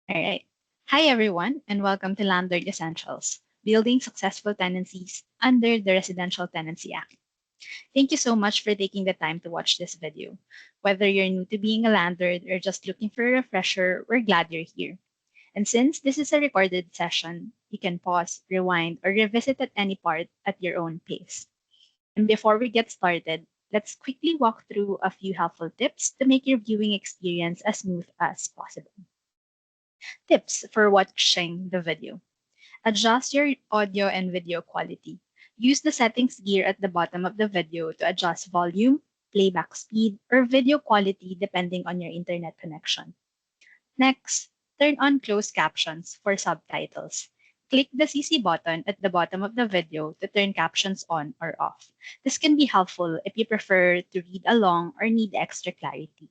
All right. Hi, everyone, and welcome to Landlord Essentials, Building Successful Tenancies under the Residential Tenancy Act. Thank you so much for taking the time to watch this video. Whether you're new to being a landlord or just looking for a refresher, we're glad you're here. And since this is a recorded session, you can pause, rewind, or revisit at any part at your own pace. And before we get started, let's quickly walk through a few helpful tips to make your viewing experience as smooth as possible. Tips for watching the video. Adjust your audio and video quality. Use the settings gear at the bottom of the video to adjust volume, playback speed, or video quality depending on your internet connection. Next, turn on closed captions for subtitles. Click the CC button at the bottom of the video to turn captions on or off. This can be helpful if you prefer to read along or need extra clarity.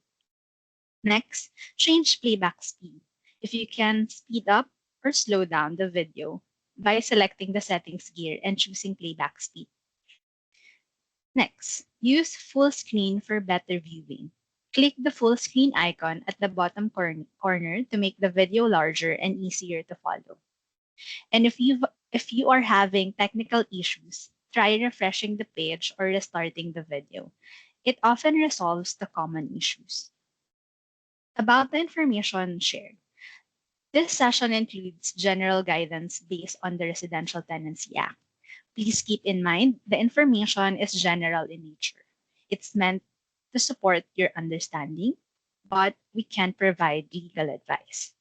Next, change playback speed. If you can speed up or slow down the video by selecting the settings gear and choosing playback speed. Next, use full screen for better viewing. Click the full screen icon at the bottom corner to make the video larger and easier to follow. And if you are having technical issues, try refreshing the page or restarting the video. It often resolves the common issues. About the information shared. This session includes general guidance based on the Residential Tenancy Act. Please keep in mind the information is general in nature. It's meant to support your understanding, but we can't provide legal advice.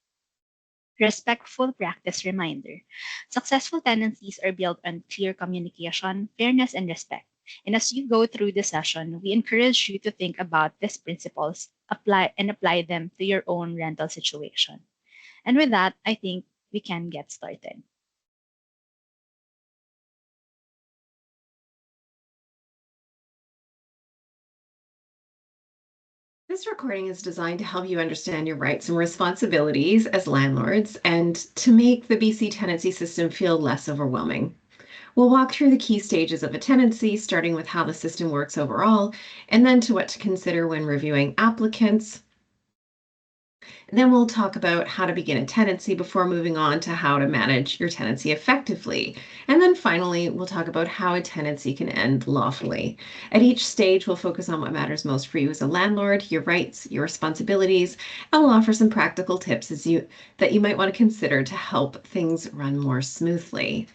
Respectful practice reminder. Successful tenancies are built on clear communication, fairness, and respect. And as you go through the session, we encourage you to think about these principles, apply them to your own rental situation. And with that, I think we can get started. This recording is designed to help you understand your rights and responsibilities as landlords and to make the BC tenancy system feel less overwhelming. We'll walk through the key stages of a tenancy, starting with how the system works overall, and then to what to consider when reviewing applicants. And then we'll talk about how to begin a tenancy before moving on to how to manage your tenancy effectively. And then finally, we'll talk about how a tenancy can end lawfully. At each stage, we'll focus on what matters most for you as a landlord, your rights, your responsibilities, and we'll offer some practical tips that you might want to consider to help things run more smoothly.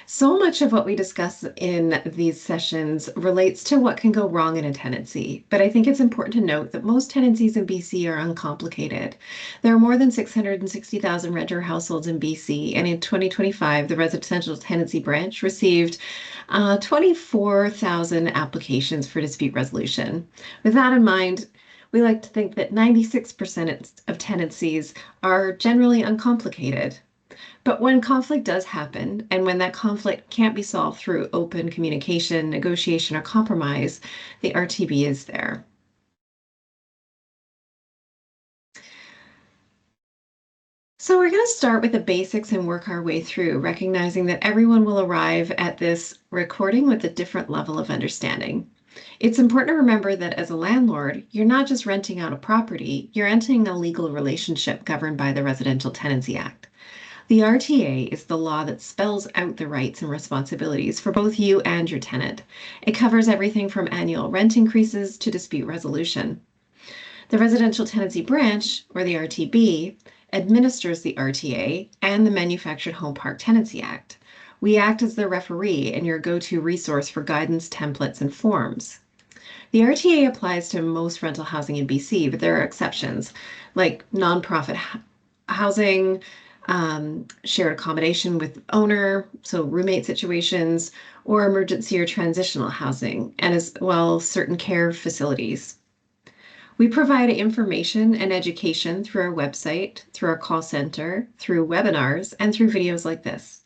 So much of what we discuss in these sessions relates to what can go wrong in a tenancy, but I think it's important to note that most tenancies in BC are uncomplicated. There are more than 660,000 renter households in BC, and in 2025, the Residential Tenancy Branch received 24,000 applications for dispute resolution. With that in mind, we like to think that 96% of tenancies are generally uncomplicated. But when conflict does happen, and when that conflict can't be solved through open communication, negotiation, or compromise, the RTB is there. So we're going to start with the basics and work our way through, recognizing that everyone will arrive at this recording with a different level of understanding. It's important to remember that as a landlord, you're not just renting out a property, you're entering a legal relationship governed by the Residential Tenancy Act. The RTA is the law that spells out the rights and responsibilities for both you and your tenant. It covers everything from annual rent increases to dispute resolution. The Residential Tenancy Branch, or the RTB, administers the RTA and the Manufactured Home Park Tenancy Act. We act as the referee and your go-to resource for guidance, templates, and forms. The RTA applies to most rental housing in BC, but there are exceptions, like nonprofit housing, shared accommodation with owner, so roommate situations, or emergency or transitional housing, and as well certain care facilities. We provide information and education through our website, through our call center, through webinars, and through videos like this.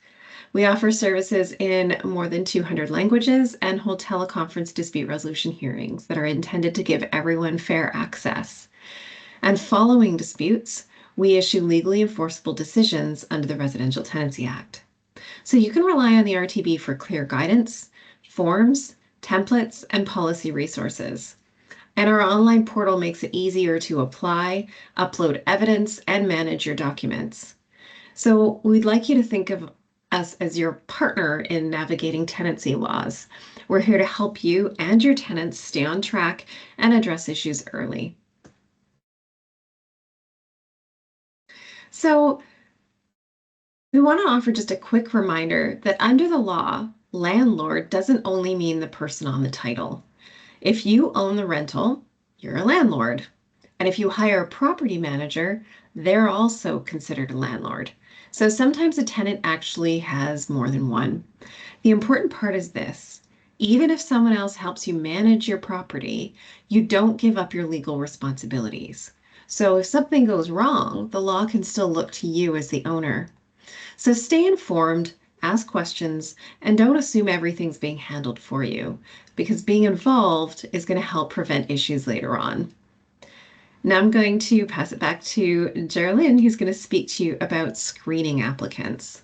We offer services in more than 200 languages and hold teleconference dispute resolution hearings that are intended to give everyone fair access. And following disputes, we issue legally enforceable decisions under the Residential Tenancy Act. So you can rely on the RTB for clear guidance, forms, templates, and policy resources. And our online portal makes it easier to apply, upload evidence, and manage your documents. So we'd like you to think of us as your partner in navigating tenancy laws. We're here to help you and your tenants stay on track and address issues early. So we want to offer just a quick reminder that under the law, landlord doesn't only mean the person on the title. If you own the rental, you're a landlord. And if you hire a property manager, they're also considered a landlord. So sometimes a tenant actually has more than one. The important part is this: even if someone else helps you manage your property, you don't give up your legal responsibilities. So if something goes wrong, the law can still look to you as the owner. So stay informed, ask questions, and don't assume everything's being handled for you, because being involved is going to help prevent issues later on. Now I'm going to pass it back to Geraldine, who's going to speak to you about screening applicants.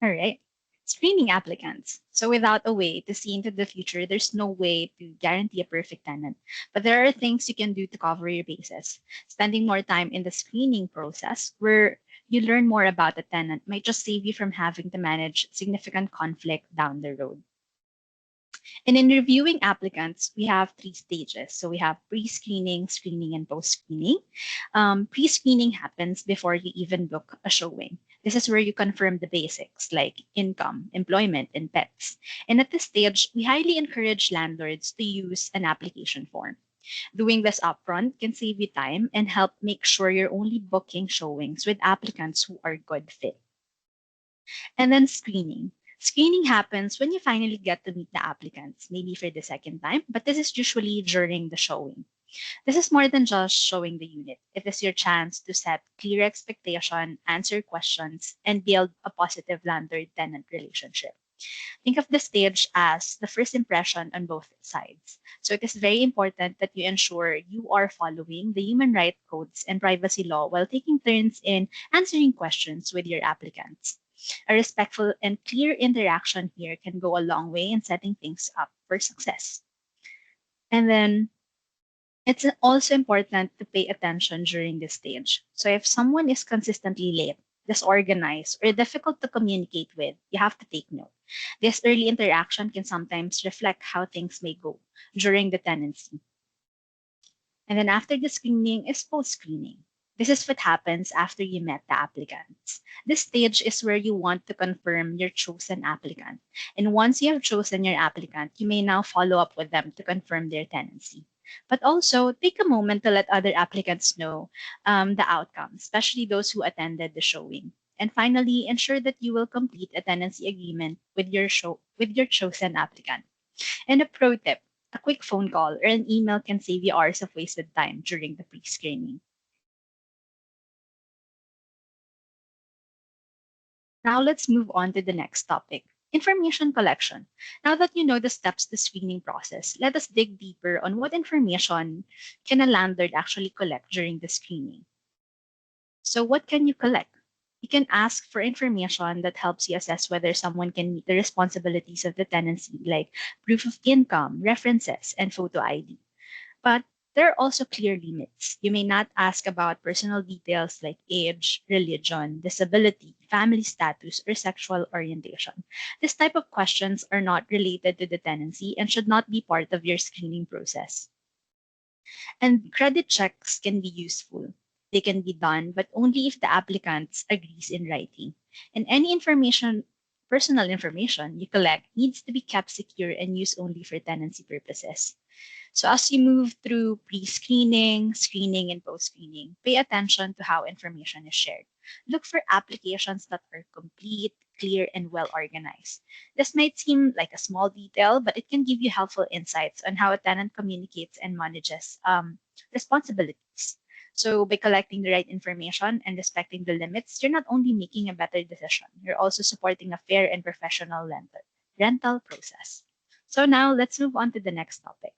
All right. Screening applicants. So without a way to see into the future, there's no way to guarantee a perfect tenant. But there are things you can do to cover your bases. Spending more time in the screening process, where you learn more about the tenant, might just save you from having to manage significant conflict down the road. And in reviewing applicants, we have three stages. So we have pre-screening, screening, and post-screening. Pre-screening happens before you even book a showing. This is where you confirm the basics like income, employment, and pets. And at this stage, we highly encourage landlords to use an application form. Doing this upfront can save you time and help make sure you're only booking showings with applicants who are good fit. And then screening. Screening happens when you finally get to meet the applicants, maybe for the second time, but this is usually during the showing. This is more than just showing the unit. It is your chance to set clear expectation, answer questions, and build a positive landlord-tenant relationship. Think of the stage as the first impression on both sides. So it is very important that you ensure you are following the human rights codes and privacy law while taking turns in answering questions with your applicants. A respectful and clear interaction here can go a long way in setting things up for success. And then it's also important to pay attention during this stage. So if someone is consistently late, disorganized, or difficult to communicate with, you have to take note. This early interaction can sometimes reflect how things may go during the tenancy. And then after the screening is post-screening. This is what happens after you met the applicants. This stage is where you want to confirm your chosen applicant. And once you have chosen your applicant, you may now follow up with them to confirm their tenancy. But also take a moment to let other applicants know the outcome, especially those who attended the showing. And finally, ensure that you will complete a tenancy agreement with your chosen applicant. And a pro tip, a quick phone call or an email can save you hours of wasted time during the pre-screening. Now let's move on to the next topic, information collection. Now that you know the steps to screening process, let us dig deeper on what information can a landlord actually collect during the screening. So what can you collect? You can ask for information that helps you assess whether someone can meet the responsibilities of the tenancy, like proof of income, references, and photo ID. But there are also clear limits. You may not ask about personal details like age, religion, disability, family status, or sexual orientation. This type of questions are not related to the tenancy and should not be part of your screening process. And credit checks can be useful. They can be done, but only if the applicant agrees in writing. And any personal information you collect needs to be kept secure and used only for tenancy purposes. So as you move through pre-screening, screening, and post-screening, pay attention to how information is shared. Look for applications that are complete, clear, and well organized. This might seem like a small detail, but it can give you helpful insights on how a tenant communicates and manages responsibilities. So by collecting the right information and respecting the limits, you're not only making a better decision, you're also supporting a fair and professional rental process. So now let's move on to the next topic,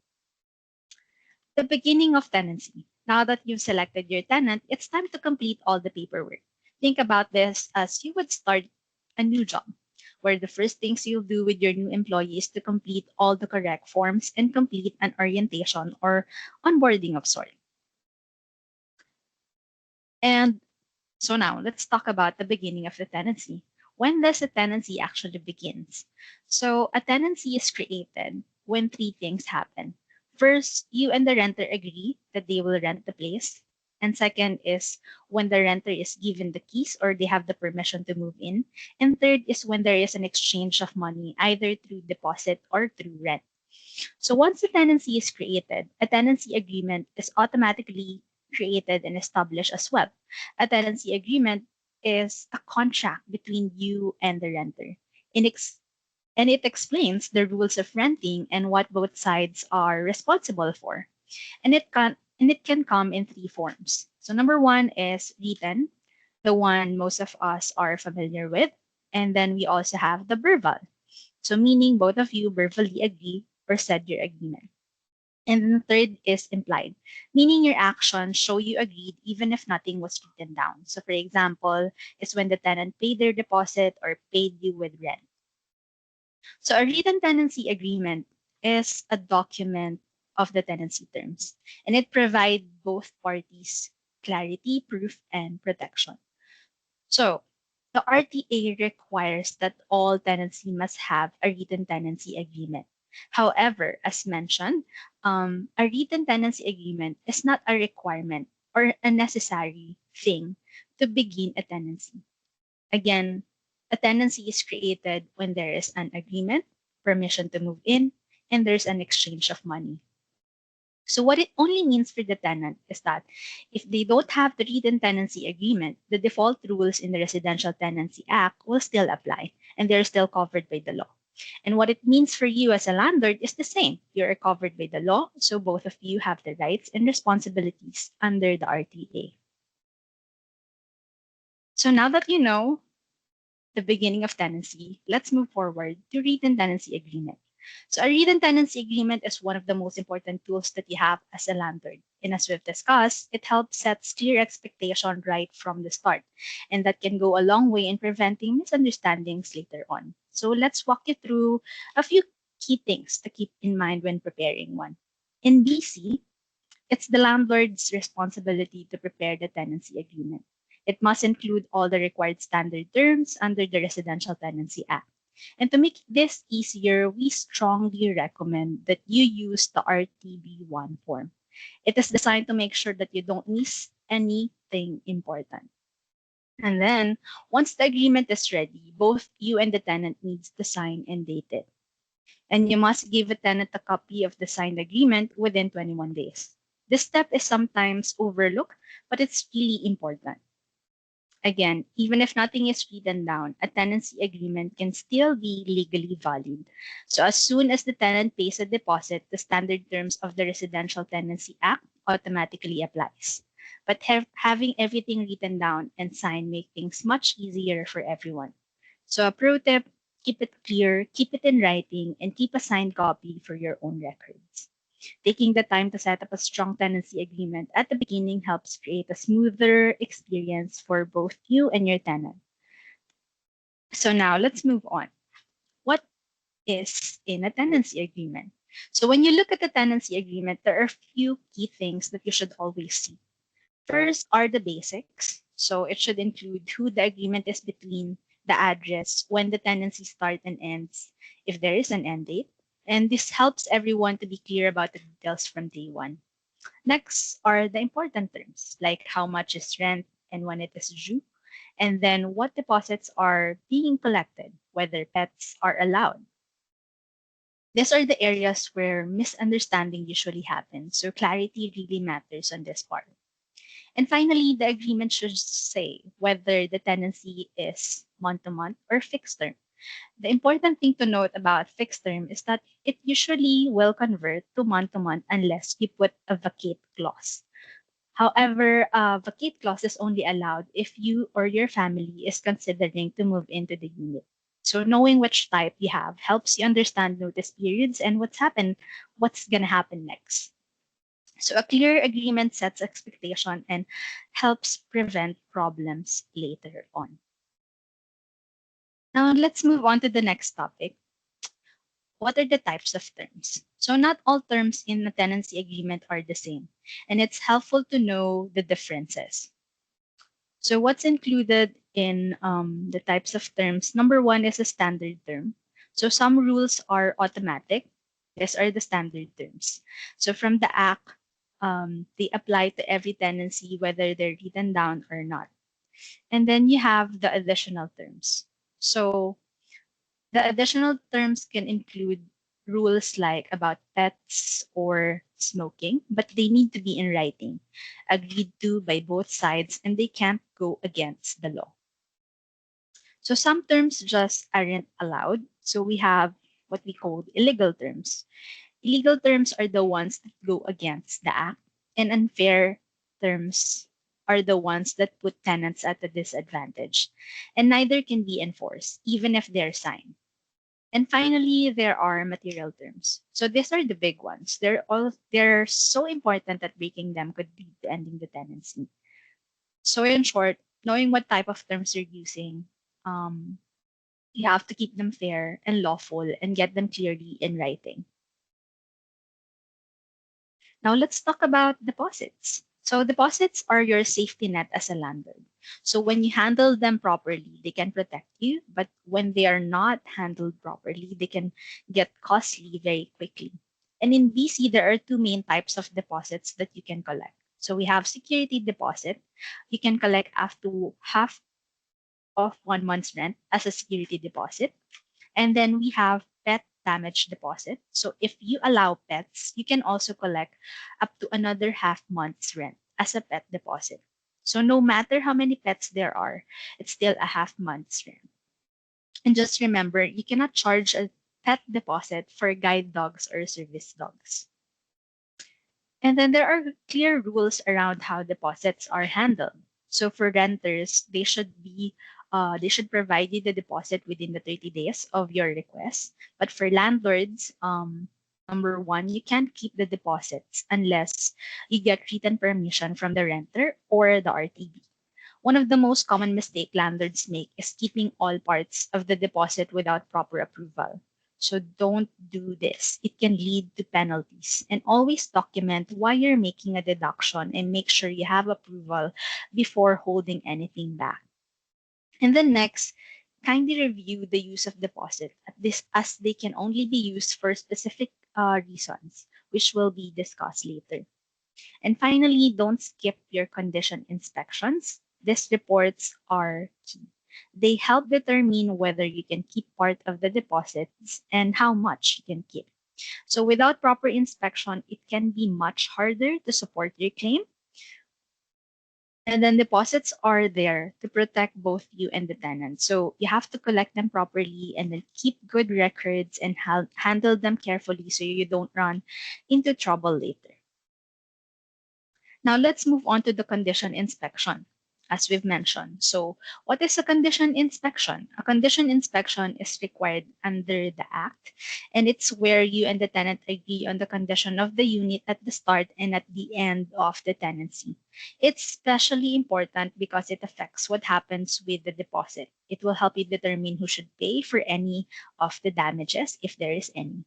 the beginning of tenancy. Now that you've selected your tenant, it's time to complete all the paperwork. Think about this as you would start a new job. where the first things you'll do with your new employee is to complete all the correct forms and complete an orientation or onboarding of sort. And so now let's talk about the beginning of the tenancy. When does a tenancy actually begins? So a tenancy is created when three things happen. First, you and the renter agree that they will rent the place. And second is when the renter is given the keys or they have the permission to move in. And third is when there is an exchange of money, either through deposit or through rent. So once the tenancy is created, a tenancy agreement is automatically created and established as well. A tenancy agreement is a contract between you and the renter. In ex- and it explains the rules of renting and what both sides are responsible for. And it can come in three forms. So number one is written, the one most of us are familiar with, and then we also have the verbal. So meaning both of you verbally agree or said your agreement. And then the third is implied, meaning your actions show you agreed even if nothing was written down. So for example, is when the tenant paid their deposit or paid you with rent. So a written tenancy agreement is a document of the tenancy terms, and it provides both parties clarity, proof, and protection. So the RTA requires that all tenancy must have a written tenancy agreement. However, as mentioned, a written tenancy agreement is not a requirement or a necessary thing to begin a tenancy. Again, a tenancy is created when there is an agreement, permission to move in, and there's an exchange of money. So what it only means for the tenant is that if they don't have the written tenancy agreement, the default rules in the Residential Tenancy Act will still apply and they're still covered by the law. And what it means for you as a landlord is the same. You are covered by the law, so both of you have the rights and responsibilities under the RTA. So now that you know the beginning of tenancy, let's move forward to written tenancy agreement. So a written tenancy agreement is one of the most important tools that you have as a landlord. And as we've discussed, it helps set clear expectation right from the start. And that can go a long way in preventing misunderstandings later on. So let's walk you through a few key things to keep in mind when preparing one. In BC, it's the landlord's responsibility to prepare the tenancy agreement. It must include all the required standard terms under the Residential Tenancy Act. And to make this easier, we strongly recommend that you use the RTB1 form. It is designed to make sure that you don't miss anything important. And then, once the agreement is ready, both you and the tenant needs to sign and date it. And you must give a tenant a copy of the signed agreement within 21 days. This step is sometimes overlooked, but it's really important. Again, even if nothing is written down, a tenancy agreement can still be legally valid. So as soon as the tenant pays a deposit, the standard terms of the Residential Tenancy Act automatically applies. But having everything written down and signed make things much easier for everyone. So a pro tip, keep it clear, keep it in writing, and keep a signed copy for your own records. Taking the time to set up a strong tenancy agreement at the beginning helps create a smoother experience for both you and your tenant. So now let's move on. What is in a tenancy agreement? So when you look at the tenancy agreement, there are a few key things that you should always see. First are the basics. So it should include who the agreement is between, the address, when the tenancy starts and ends, if there is an end date. And this helps everyone to be clear about the details from day one. Next are the important terms, like how much is rent and when it is due, and then what deposits are being collected, whether pets are allowed. These are the areas where misunderstanding usually happens, so clarity really matters on this part. And finally, the agreement should say whether the tenancy is month to month or fixed term. The important thing to note about fixed term is that it usually will convert to month unless you put a vacate clause. However, a vacate clause is only allowed if you or your family is considering to move into the unit. So knowing which type you have helps you understand notice periods and what's gonna happen next. So a clear agreement sets expectation and helps prevent problems later on. Now let's move on to the next topic. What are the types of terms? So not all terms in a tenancy agreement are the same, and it's helpful to know the differences. So what's included in the types of terms? Number one is a standard term. So some rules are automatic. These are the standard terms. So from the Act, they apply to every tenancy, whether they're written down or not. And then you have the additional terms. So the additional terms can include rules like about pets or smoking, but they need to be in writing, agreed to by both sides, and they can't go against the law. So some terms just aren't allowed. So we have what we call illegal terms. Illegal terms are the ones that go against the act, and unfair terms are the ones that put tenants at a disadvantage, and neither can be enforced, even if they're signed. And finally, there are material terms. So these are the big ones. They're so important that breaking them could lead to ending the tenancy. So in short, knowing what type of terms you're using, um, you have to keep them fair and lawful and get them clearly in writing. Now let's talk about deposits. So deposits are your safety net as a landlord. So when you handle them properly, they can protect you, but when they are not handled properly, they can get costly very quickly. And in BC, there are two main types of deposits that you can collect. So we have security deposit. You can collect up to half of 1 month's rent as a security deposit. And then we have pet damage deposit. So if you allow pets, you can also collect up to another half month's rent as a pet deposit. So no matter how many pets there are, it's still a half month's rent. And just remember, you cannot charge a pet deposit for guide dogs or service dogs. And then there are clear rules around how deposits are handled. So for renters, they should provide you the deposit within the 30 days of your request. But for landlords, number one, you can't keep the deposits unless you get written permission from the renter or the RTB. One of the most common mistake landlords make is keeping all parts of the deposit without proper approval. So don't do this. It can lead to penalties. And always document why you're making a deduction and make sure you have approval before holding anything back. And then next, kindly review the use of deposit at this as they can only be used for specific reasons, which will be discussed later. And finally, don't skip your condition inspections. These reports are key. They help determine whether you can keep part of the deposits and how much you can keep. So without proper inspection, it can be much harder to support your claim. And then deposits are there to protect both you and the tenant. So you have to collect them properly and then keep good records and handle them carefully so you don't run into trouble later. Now let's move on to the condition inspection, as we've mentioned. So what is a condition inspection? A condition inspection is required under the Act, and it's where you and the tenant agree on the condition of the unit at the start and at the end of the tenancy. It's especially important because it affects what happens with the deposit. It will help you determine who should pay for any of the damages, if there is any.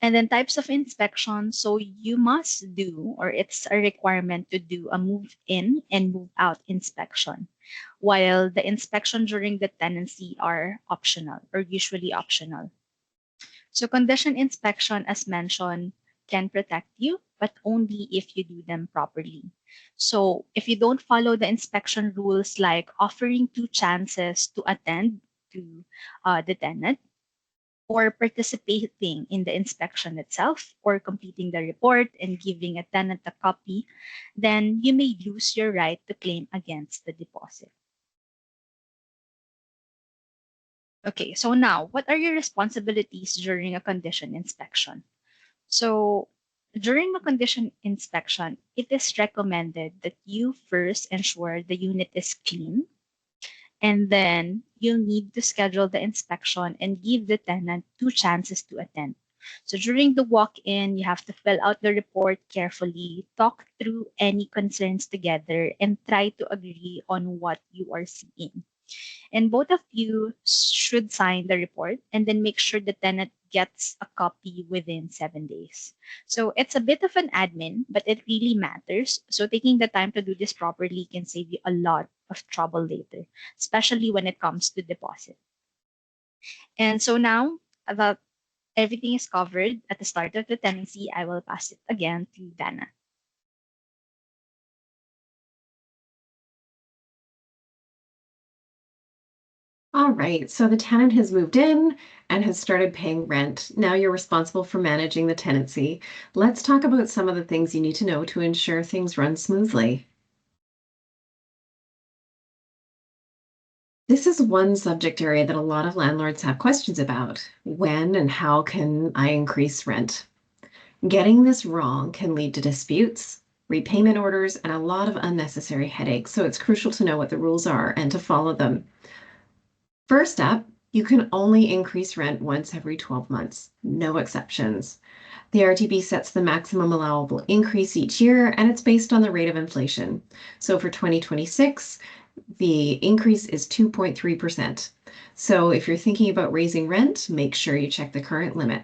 And then types of inspection. So you must do, or it's a requirement to do a move in and move out inspection, while the inspection during the tenancy are optional or usually optional. So condition inspection, as mentioned, can protect you, but only if you do them properly. So if you don't follow the inspection rules like offering two chances to attend to the tenant, or participating in the inspection itself, or completing the report and giving a tenant a copy, then you may lose your right to claim against the deposit. Okay, so now, what are your responsibilities during a condition inspection? So, during a condition inspection, it is recommended that you first ensure the unit is clean, and then you'll need to schedule the inspection and give the tenant two chances to attend. So during the walk-in, you have to fill out the report carefully, talk through any concerns together, and try to agree on what you are seeing. And both of you should sign the report and then make sure the tenant gets a copy within 7 days. So it's a bit of an admin, but it really matters. So taking the time to do this properly can save you a lot of trouble later, especially when it comes to deposit. And so now that everything is covered at the start of the tenancy, I will pass it again to Dana. All right, so the tenant has moved in and has started paying rent. Now you're responsible for managing the tenancy. Let's talk about some of the things you need to know to ensure things run smoothly. This is one subject area that a lot of landlords have questions about. When and how can I increase rent? Getting this wrong can lead to disputes, repayment orders, and a lot of unnecessary headaches. So it's crucial to know what the rules are and to follow them. First up, you can only increase rent once every 12 months, no exceptions. The RTB sets the maximum allowable increase each year, and it's based on the rate of inflation. So for 2026, the increase is 2.3%. So if you're thinking about raising rent, make sure you check the current limit.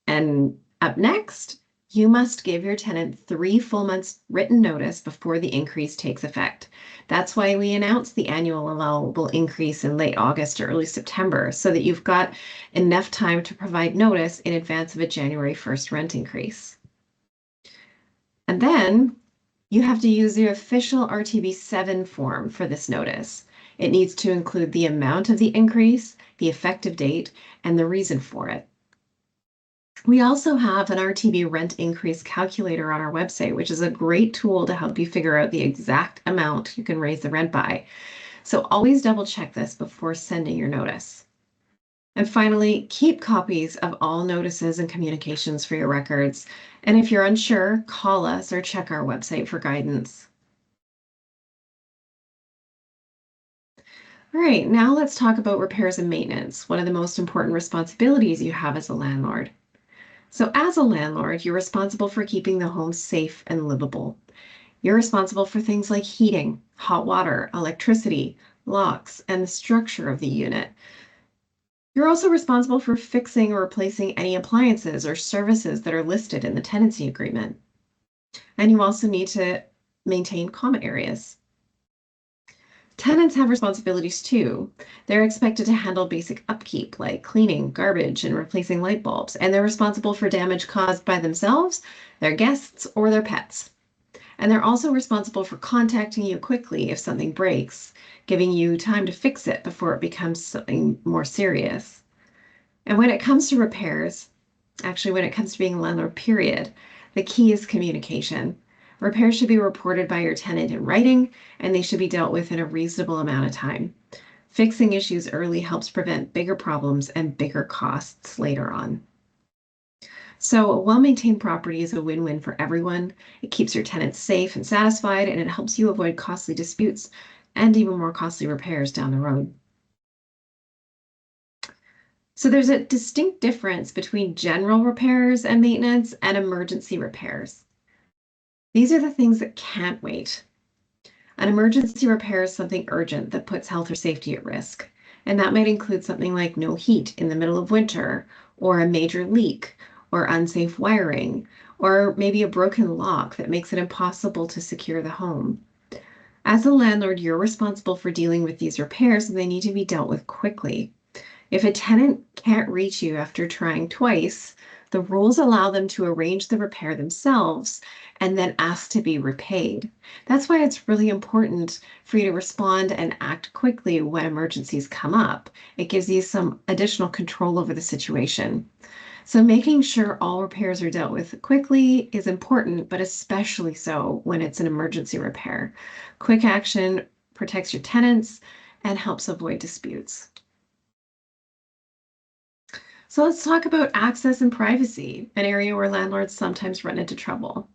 And up next, you must give your tenant 3 full months written notice before the increase takes effect. That's why we announced the annual allowable increase in late August or early September, so that you've got enough time to provide notice in advance of a January 1st rent increase. And then you have to use the official RTB 7 form for this notice. It needs to include the amount of the increase, the effective date, and the reason for it. We also have an RTB rent increase calculator on our website, which is a great tool to help you figure out the exact amount you can raise the rent by. So always double check this before sending your notice. And finally, keep copies of all notices and communications for your records. And if you're unsure, call us or check our website for guidance. All right, now let's talk about repairs and maintenance, one of the most important responsibilities you have as a landlord. So as a landlord, you're responsible for keeping the home safe and livable. You're responsible for things like heating, hot water, electricity, locks, and the structure of the unit. You're also responsible for fixing or replacing any appliances or services that are listed in the tenancy agreement. And you also need to maintain common areas. Tenants have responsibilities too. They're expected to handle basic upkeep like cleaning, garbage, and replacing light bulbs, and they're responsible for damage caused by themselves, their guests, or their pets. And they're also responsible for contacting you quickly if something breaks, giving you time to fix it before it becomes something more serious. And when it comes to repairs, actually, when it comes to being a landlord, period, the key is communication. Repairs should be reported by your tenant in writing, and they should be dealt with in a reasonable amount of time. Fixing issues early helps prevent bigger problems and bigger costs later on. So a well-maintained property is a win-win for everyone. It keeps your tenants safe and satisfied, and it helps you avoid costly disputes and even more costly repairs down the road. So there's a distinct difference between general repairs and maintenance and emergency repairs. These are the things that can't wait. An emergency repair is something urgent that puts health or safety at risk. And that might include something like no heat in the middle of winter, or a major leak, or unsafe wiring, or maybe a broken lock that makes it impossible to secure the home. As a landlord, you're responsible for dealing with these repairs, and they need to be dealt with quickly. If a tenant can't reach you after trying twice, the rules allow them to arrange the repair themselves and then ask to be repaid. That's why it's really important for you to respond and act quickly when emergencies come up. It gives you some additional control over the situation. So making sure all repairs are dealt with quickly is important, but especially so when it's an emergency repair. Quick action protects your tenants and helps avoid disputes. So let's talk about access and privacy, an area where landlords sometimes run into trouble.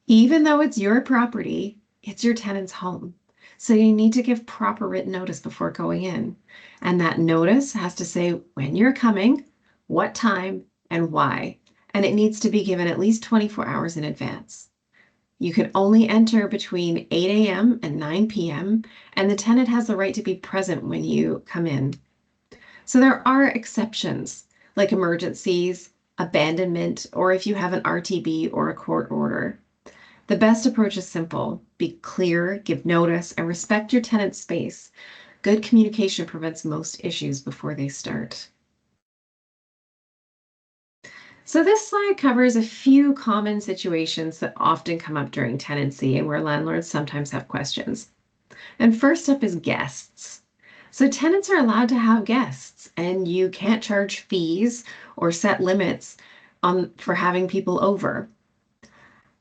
Even though it's your property, it's your tenant's home. So you need to give proper written notice before going in. And that notice has to say when you're coming, what time, and why. And it needs to be given at least 24 hours in advance. You can only enter between 8 a.m. and 9 p.m., and the tenant has the right to be present when you come in. So there are exceptions, like emergencies, abandonment, or if you have an RTB or a court order. The best approach is simple. Be clear, give notice, and respect your tenant's space. Good communication prevents most issues before they start. So this slide covers a few common situations that often come up during tenancy and where landlords sometimes have questions. And first up is guests. So tenants are allowed to have guests, and you can't charge fees or set limits for having people over.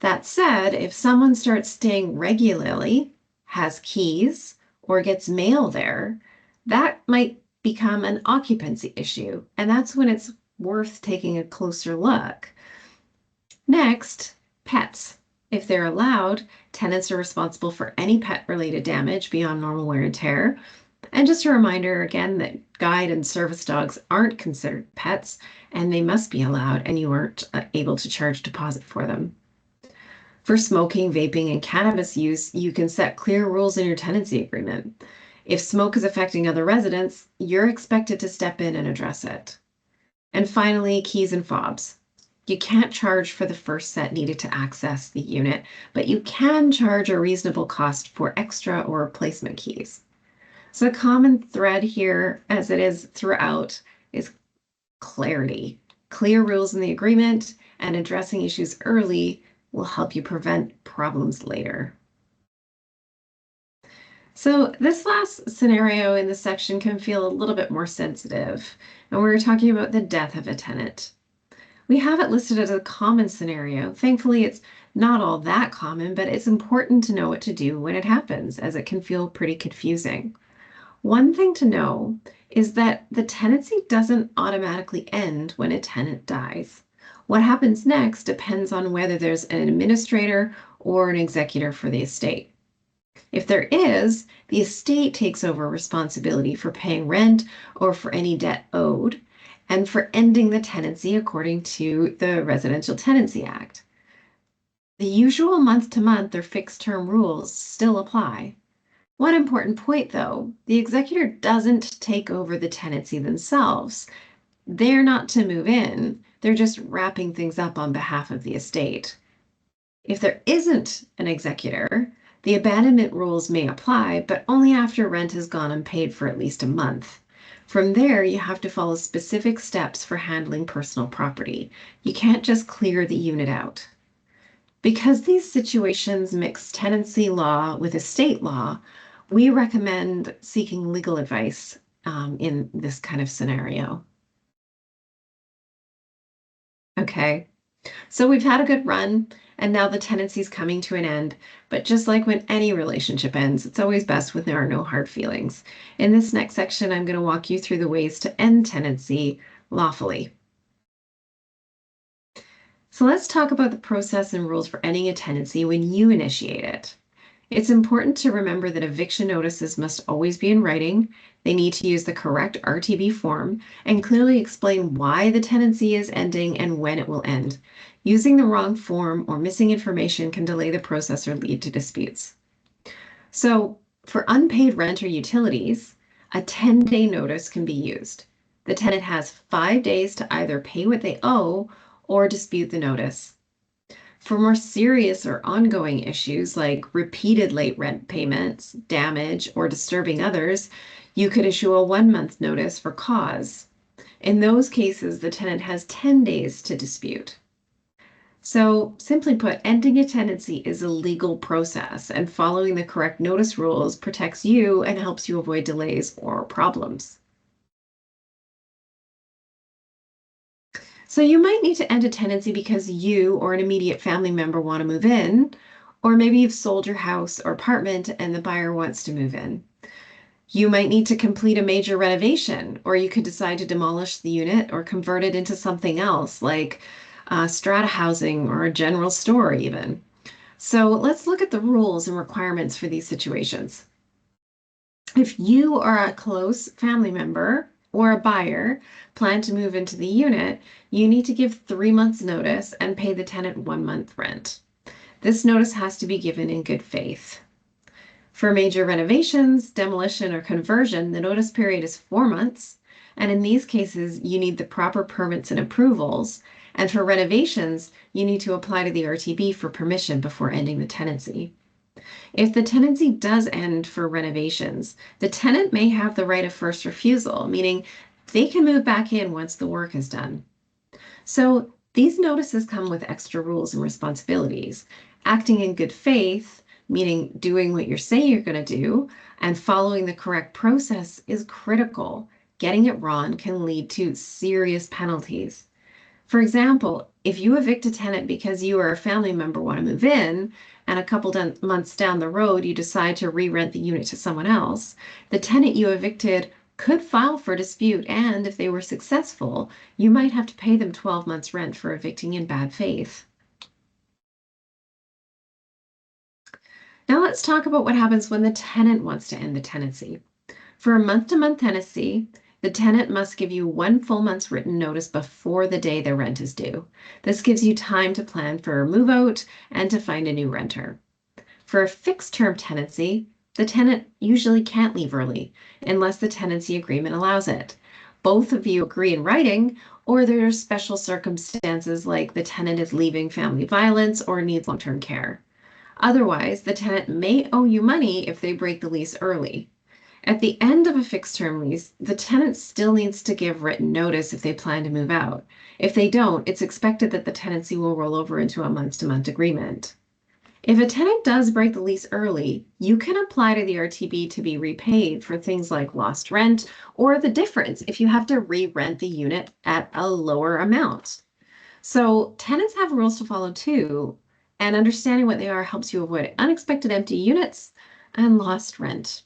That said, if someone starts staying regularly, has keys, or gets mail there, that might become an occupancy issue, and that's when it's worth taking a closer look. Next, pets. If they're allowed, tenants are responsible for any pet-related damage beyond normal wear and tear. And just a reminder again that guide and service dogs aren't considered pets, and they must be allowed, and you aren't able to charge deposit for them. For smoking, vaping, and cannabis use, you can set clear rules in your tenancy agreement. If smoke is affecting other residents, you're expected to step in and address it. And finally, keys and fobs. You can't charge for the first set needed to access the unit, but you can charge a reasonable cost for extra or replacement keys. So the common thread here, as it is throughout, is clarity. Clear rules in the agreement and addressing issues early will help you prevent problems later. So this last scenario in this section can feel a little bit more sensitive, and we're talking about the death of a tenant. We have it listed as a common scenario. Thankfully, it's not all that common, but it's important to know what to do when it happens, as it can feel pretty confusing. One thing to know is that the tenancy doesn't automatically end when a tenant dies. What happens next depends on whether there's an administrator or an executor for the estate. If there is, the estate takes over responsibility for paying rent or for any debt owed, and for ending the tenancy according to the Residential Tenancy Act. The usual month-to-month or fixed-term rules still apply. One important point, though, the executor doesn't take over the tenancy themselves. They're not to move in, they're just wrapping things up on behalf of the estate. If there isn't an executor, the abandonment rules may apply, but only after rent has gone unpaid for at least a month. From there, you have to follow specific steps for handling personal property. You can't just clear the unit out. Because these situations mix tenancy law with estate law, we recommend seeking legal advice in this kind of scenario. Okay, so we've had a good run, and now the tenancy is coming to an end. But just like when any relationship ends, it's always best when there are no hard feelings. In this next section, I'm going to walk you through the ways to end tenancy lawfully. So let's talk about the process and rules for ending a tenancy when you initiate it. It's important to remember that eviction notices must always be in writing. They need to use the correct RTB form and clearly explain why the tenancy is ending and when it will end. Using the wrong form or missing information can delay the process or lead to disputes. So for unpaid rent or utilities, a 10-day notice can be used. The tenant has 5 days to either pay what they owe or dispute the notice. For more serious or ongoing issues like repeated late rent payments, damage, or disturbing others, you could issue a 1-month notice for cause. In those cases, the tenant has 10 days to dispute. So simply put, ending a tenancy is a legal process, and following the correct notice rules protects you and helps you avoid delays or problems. So you might need to end a tenancy because you or an immediate family member want to move in, or maybe you've sold your house or apartment and the buyer wants to move in. You might need to complete a major renovation, or you could decide to demolish the unit or convert it into something else like strata housing or a general store even. So let's look at the rules and requirements for these situations. If you or a close family member or a buyer plan to move into the unit, you need to give 3 months notice and pay the tenant 1 month rent. This notice has to be given in good faith. For major renovations, demolition, or conversion, the notice period is 4 months. And in these cases, you need the proper permits and approvals. And for renovations, you need to apply to the RTB for permission before ending the tenancy. If the tenancy does end for renovations, the tenant may have the right of first refusal, meaning they can move back in once the work is done. So these notices come with extra rules and responsibilities. Acting in good faith, meaning doing what you say you're going to do, and following the correct process is critical. Getting it wrong can lead to serious penalties. For example, if you evict a tenant because you or a family member want to move in, and a couple months down the road you decide to re-rent the unit to someone else, the tenant you evicted could file for dispute, and if they were successful, you might have to pay them 12 months rent for evicting in bad faith. Now let's talk about what happens when the tenant wants to end the tenancy. For a month-to-month tenancy, the tenant must give you 1 full month's written notice before the day their rent is due. This gives you time to plan for a move out and to find a new renter. For a fixed term tenancy, the tenant usually can't leave early unless the tenancy agreement allows it. Both of you agree in writing, or there are special circumstances like the tenant is leaving family violence or needs long-term care. Otherwise, the tenant may owe you money if they break the lease early. At the end of a fixed term lease, the tenant still needs to give written notice if they plan to move out. If they don't, it's expected that the tenancy will roll over into a month-to-month agreement. If a tenant does break the lease early, you can apply to the RTB to be repaid for things like lost rent or the difference if you have to re-rent the unit at a lower amount. So tenants have rules to follow too, and understanding what they are helps you avoid unexpected empty units and lost rent.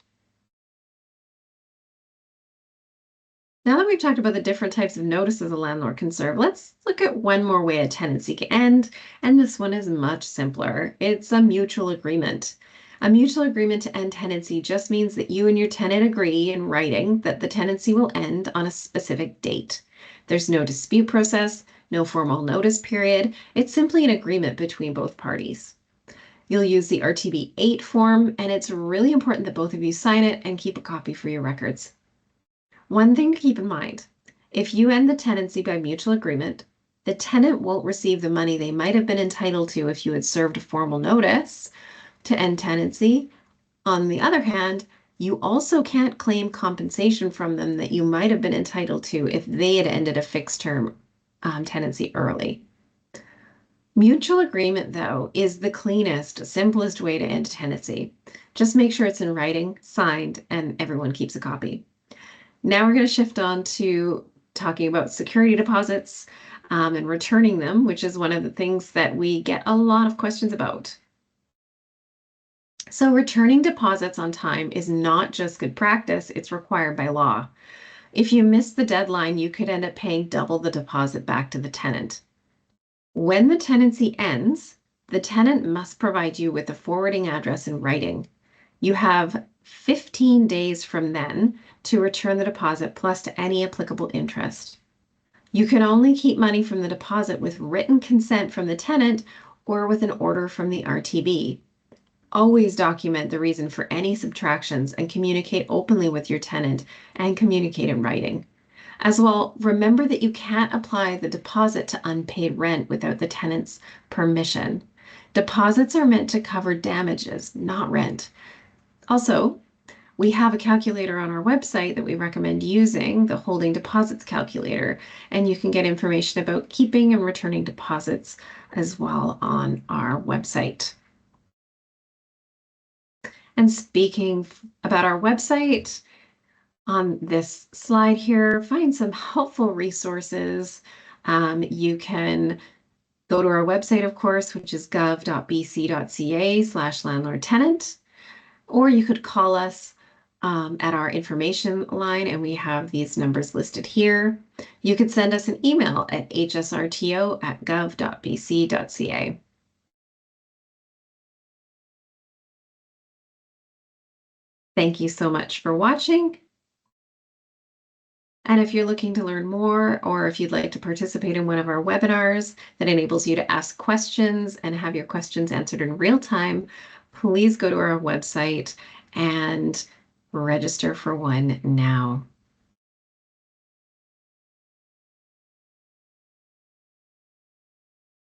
Now that we've talked about the different types of notices a landlord can serve, let's look at one more way a tenancy can end, and this one is much simpler. It's a mutual agreement. A mutual agreement to end tenancy just means that you and your tenant agree in writing that the tenancy will end on a specific date. There's no dispute process, no formal notice period. It's simply an agreement between both parties. You'll use the RTB 8 form, and it's really important that both of you sign it and keep a copy for your records. One thing to keep in mind, if you end the tenancy by mutual agreement, the tenant won't receive the money they might have been entitled to if you had served a formal notice to end tenancy. On the other hand, you also can't claim compensation from them that you might have been entitled to if they had ended a fixed term tenancy early. Mutual agreement, though, is the cleanest, simplest way to end tenancy. Just make sure it's in writing, signed, and everyone keeps a copy. Now we're going to shift on to talking about security deposits and returning them, which is one of the things that we get a lot of questions about. So returning deposits on time is not just good practice, it's required by law. If you miss the deadline, you could end up paying double the deposit back to the tenant. When the tenancy ends, the tenant must provide you with a forwarding address in writing. You have 15 days from then to return the deposit plus to any applicable interest. You can only keep money from the deposit with written consent from the tenant or with an order from the RTB. Always document the reason for any subtractions and communicate openly with your tenant and communicate in writing. As well, remember that you can't apply the deposit to unpaid rent without the tenant's permission. Deposits are meant to cover damages, not rent. Also, we have a calculator on our website that we recommend using, the holding deposits calculator, and you can get information about keeping and returning deposits as well on our website. And speaking about our website, on this slide here, find some helpful resources. You can go to our website, of course, which is gov.bc.ca/landlord-tenant, or you could call us at our information line, and we have these numbers listed here. You could send us an email at hsrto@gov.bc.ca. Thank you so much for watching. And if you're looking to learn more, or if you'd like to participate in one of our webinars that enables you to ask questions and have your questions answered in real time, please go to our website and register for one now.